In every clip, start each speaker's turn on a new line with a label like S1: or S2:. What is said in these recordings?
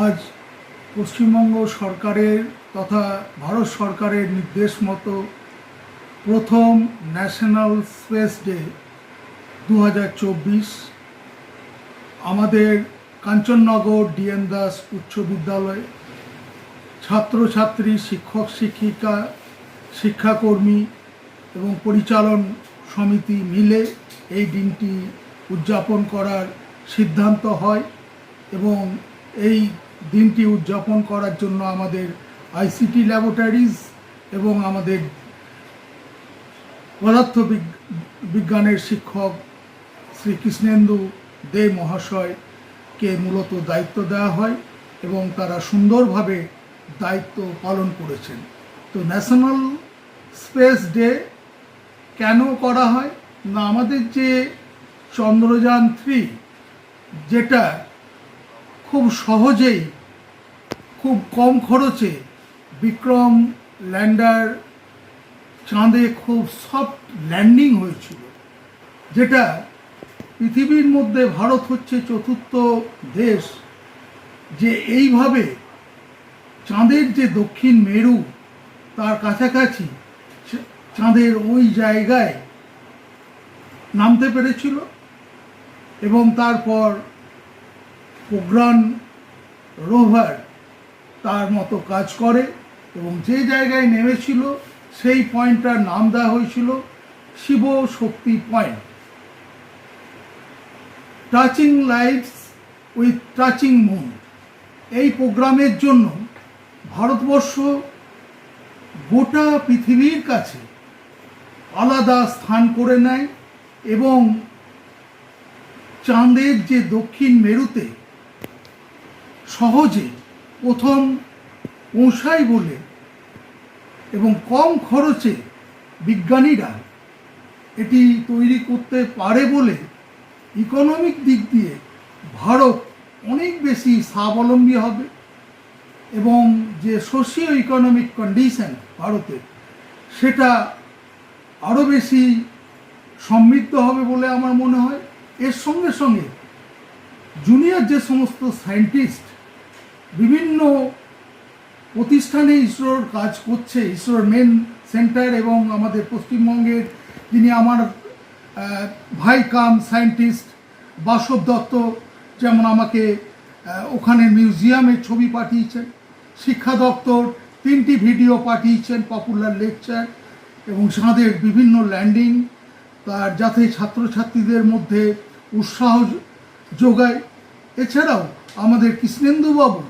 S1: আজ পশ্চিমবঙ্গ সরকারের তথা ভারত সরকারের নির্দেশ মতো প্রথম ন্যাশনাল স্পেস ডে 2024 আমাদের কাঞ্চননগর ডিএন দাস উচ্চ বিদ্যালয় ছাত্রছাত্রী, শিক্ষক শিক্ষিকা, শিক্ষাকর্মী এবং পরিচালন সমিতি মিলে এই দিনটি উদযাপন করার সিদ্ধান্ত হয় এবং এই দিনটি উদযাপন করার জন্য আমাদের আইসিটি ল্যাবরেটরিজ এবং আমাদের পদার্থ বিজ্ঞানের শিক্ষক শ্রী কৃষ্ণেন্দু দে মহাশয়কে মূলত দায়িত্ব দেওয়া হয় এবং তারা সুন্দরভাবে দায়িত্ব পালন করেছেন। তো ন্যাশনাল স্পেস ডে কেন করা হয় না, আমাদের যে চন্দ্রযান 3 যেটা খুব সহজেই খুব কম খরচে বিক্রম ল্যান্ডার চাঁদে খুব সফট ল্যান্ডিং হয়েছিল, যেটা পৃথিবীর মধ্যে ভারত হচ্ছে চতুর্থ দেশ যে এইভাবে চাঁদের যে দক্ষিণ মেরু তার কাছাকাছি চাঁদের ওই জায়গায় নামতে পেরেছিল এবং তারপর পোখরান রোভার তার মতো কাজ করে এবং যে জায়গায় নেমেছিল সেই পয়েন্টটার নাম দেওয়া হয়েছিল Shiv Shakti point. Touching lights with touching moon এই প্রোগ্রামের জন্য ভারতবর্ষ গোটা পৃথিবীর কাছে আলাদা স্থান করে নেয় এবং চাঁদের যে দক্ষিণ মেরুতে সহজে প্রথম পৌঁছায় বলে এবং কম খরচে বিজ্ঞানীরা এটি তৈরি করতে পারে বলে ইকোনমিক দিক দিয়ে ভারত অনেক বেশি স্বাবলম্বী হবে এবং যে সোশিও ইকোনমিক কন্ডিশন ভারতের সেটা আরও বেশি সমৃদ্ধ হবে বলে আমার মনে হয়। এর সঙ্গে সঙ্গে জুনিয়র যে সমস্ত সায়েন্টিস্ট বিভিন্ন প্রতিষ্ঠানে ইসরোর কাজ করছে, ইসরোর মেন সেন্টার এবং আমাদের পশ্চিমবঙ্গের যিনি আমার ভাই কাম সায়েন্টিস্ট বাসব দত্ত যেমন আমাকে ওখানে মিউজিয়ামের ছবি পাঠিয়েছেন, শিক্ষা দপ্তর 3টি ভিডিও পাঠিয়েছেন, পপুলার লেকচার এবং চাঁদের বিভিন্ন ল্যান্ডিং তার যাতে ছাত্রছাত্রীদের মধ্যে উৎসাহ যোগায়। এছাড়াও আমাদের কৃষ্ণেন্দুবাবু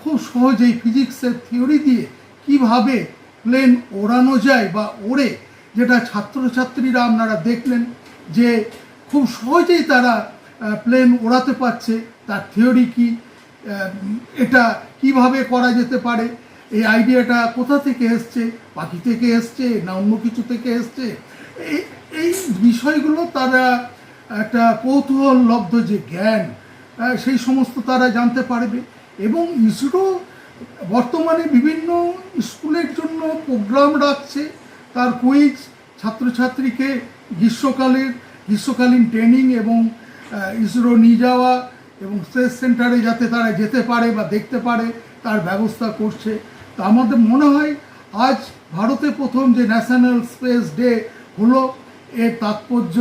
S1: খুব সহজেই ফিজিক্সের থিওরি দিয়ে কিভাবে প্লেন ওড়ানো যায় বা ওড়ে, যেটা ছাত্রছাত্রীরা আপনারা দেখলেন যে খুব সহজেই তারা প্লেন ওড়াতে পারছে, তার থিওরি কি, এটা কিভাবে করা যেতে পারে, এই আইডিয়াটা কোথা থেকে এসছে, পাখি থেকে এসছে না অন্য কিছু থেকে এসছে, এই বিষয়গুলো তারা একটা কৌতূহললব্ধ যে জ্ঞান সেই সমস্ত তারা জানতে পারবে। এবং ইসরো বর্তমানে বিভিন্ন স্কুলের জন্য প্রোগ্রাম রাখছে, তার কুইজ ছাত্রছাত্রীকে গ্রীষ্মকালীন ট্রেনিং এবং ইসরো নিয়ে যাওয়া এবং স্পেস সেন্টারে যাতে তারা যেতে পারে বা দেখতে পারে তার ব্যবস্থা করছে। তা আমাদের মনে হয় আজ ভারতে প্রথম যে ন্যাশনাল স্পেস ডে হলো এর তাৎপর্য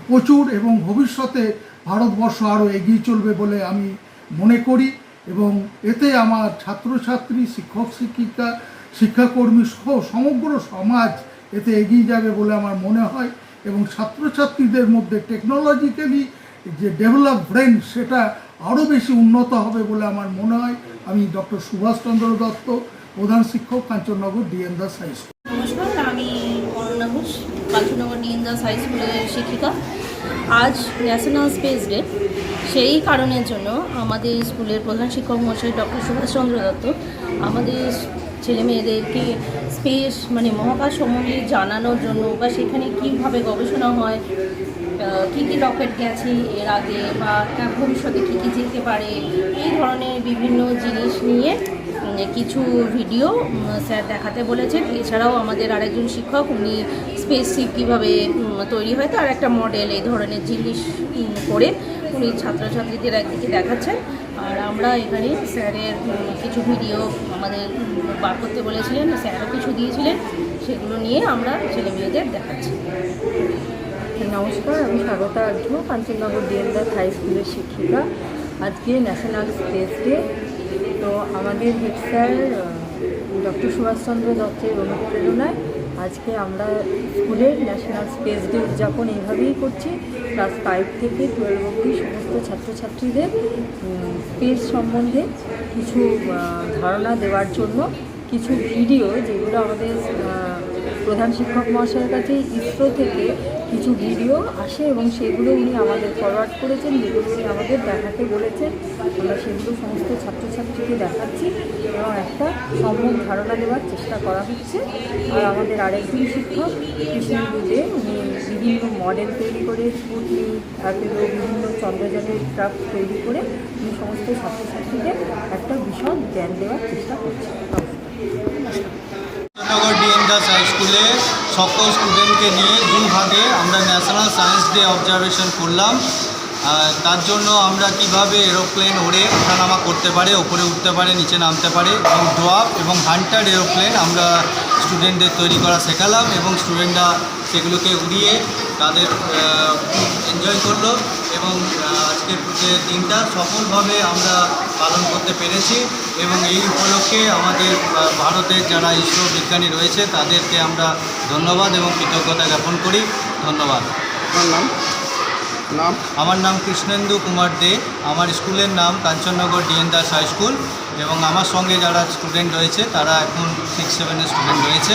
S1: প্রচুর এবং ভবিষ্যতে ভারতবর্ষ আরও এগিয়ে চলবে বলে আমি মনে করি এবং এতে আমার ছাত্রছাত্রী, শিক্ষক শিক্ষিকা, শিক্ষাকর্মী সহ সমগ্র সমাজ এতে এগিয়ে যাবে বলে আমার মনে হয় এবং ছাত্রছাত্রীদের মধ্যে টেকনোলজিক্যালি যে ডেভেলপ ব্রেন সেটা আরও বেশি উন্নত হবে বলে আমার মনে হয়। আমি ডক্টর সুভাষচন্দ্র দত্ত, প্রধান শিক্ষক, Kanchannagar DN Das high school.
S2: নমস্কার, আমি অনন্যা ঘোষ, কাঞ্চননগর ডিএন দাস হাই স্কুলের শিক্ষিকা। আজ ন্যাশনাল স্পেস ডে, সেই কারণের জন্য আমাদের স্কুলের প্রধান শিক্ষক মহাশয় ডক্টর সুভাষচন্দ্র দত্ত আমাদের ছেলে মেয়েদেরকে স্পেস মহাকাশ সম্বন্ধে জানানোর জন্য বা সেখানে কীভাবে গবেষণা হয়, কী কী রকেট গেছে এর আগে বা ভবিষ্যতে কী কী যেতে পারে, এই ধরনের বিভিন্ন জিনিস নিয়ে কিছু ভিডিও স্যার দেখাতে বলেছেন। এছাড়াও আমাদের আরেকজন শিক্ষক, উনি স্পেসশিপ কীভাবে তৈরি হয় তার একটা মডেল, এই ধরনের জিনিস করে স্কুলের ছাত্রছাত্রীদের একদিকে দেখাচ্ছেন, আর আমরা এখানে স্যারের কিছু ভিডিও আমাদের বার করতে বলেছিলেন, স্যারও কিছু দিয়েছিলেন, সেগুলো নিয়ে আমরা ছেলেমেয়েদের দেখাচ্ছি।
S3: নমস্কার, আমি স্বাগতা আর্য, কাঞ্চননগর ডিএনদাস হাই স্কুলের শিক্ষিকা। আজকে ন্যাশনাল স্পেস ডে। তো আমাদের হেড স্যার ডক্টর সুভাষচন্দ্র দত্তের অনুপ্রেরণায় আজকে আমরা স্কুলের ন্যাশনাল স্পেস ডে উদযাপন এইভাবেই করছি। ক্লাস 5 থেকে 12 অবধি সমস্ত ছাত্রছাত্রীদের স্পেস সম্বন্ধে কিছু ধারণা দেওয়ার জন্য কিছু ভিডিও, যেগুলো আমাদের প্রধান শিক্ষক মহাশয়ের কাছে ইসরো থেকে কিছু ভিডিও আসে এবং সেগুলো উনি আমাদের ফরওয়ার্ড করেছেন, যেগুলো উনি আমাদের দেখাতে বলেছেন। আমরা সেগুলো সমস্ত ছাত্রছাত্রীকে দেখাচ্ছি এবং একটা সম্যক ধারণা দেওয়ার চেষ্টা করা হচ্ছে। আর আমাদের আরেকজন শিক্ষক কৃষ্ণেন্দু দে, উনি বিভিন্ন মডেল তৈরি করে স্পুটনিক, অ্যাপোলো, বিভিন্ন চন্দ্রযানের ক্রাফট তৈরি করে উনি সমস্ত ছাত্রছাত্রীদের একটা বিশদ জ্ঞান দেওয়ার চেষ্টা করছেন।
S4: নগর ডিএনদাস হাই স্কুলে সকল স্টুডেন্টকে নিয়ে 2 ভাগে আমরা ন্যাশনাল সায়েন্স ডে অবজারভেশন করলাম। তার জন্য আমরা কিভাবে এরোপ্লেন ওড়ে ওঠানামা করতে পারে, ওপরে উঠতে পারে, নিচে নামতে পারে, এবং ড্রপ এবং হান্টার এরোপ্লেন আমরা স্টুডেন্টদের তৈরি করা শেখালাম এবং স্টুডেন্টরা সেগুলোকে উড়িয়ে তাদের এনজয় করলো এবং আজকের যে দিনটা সফলভাবে আমরা পালন করতে পেরেছি। এবং এই উপলক্ষে আমাদের ভারতের যারা ইসরো বিজ্ঞানী রয়েছে তাদেরকে আমরা ধন্যবাদ এবং কৃতজ্ঞতা জ্ঞাপন করি। ধন্যবাদ। আমার নাম কৃষ্ণেন্দু কুমার দে। আমার স্কুলের নাম কাঞ্চননগর ডিএনদাস হাই স্কুল এবং আমার সঙ্গে যারা স্টুডেন্ট রয়েছে তারা এখন 6-7 স্টুডেন্ট রয়েছে।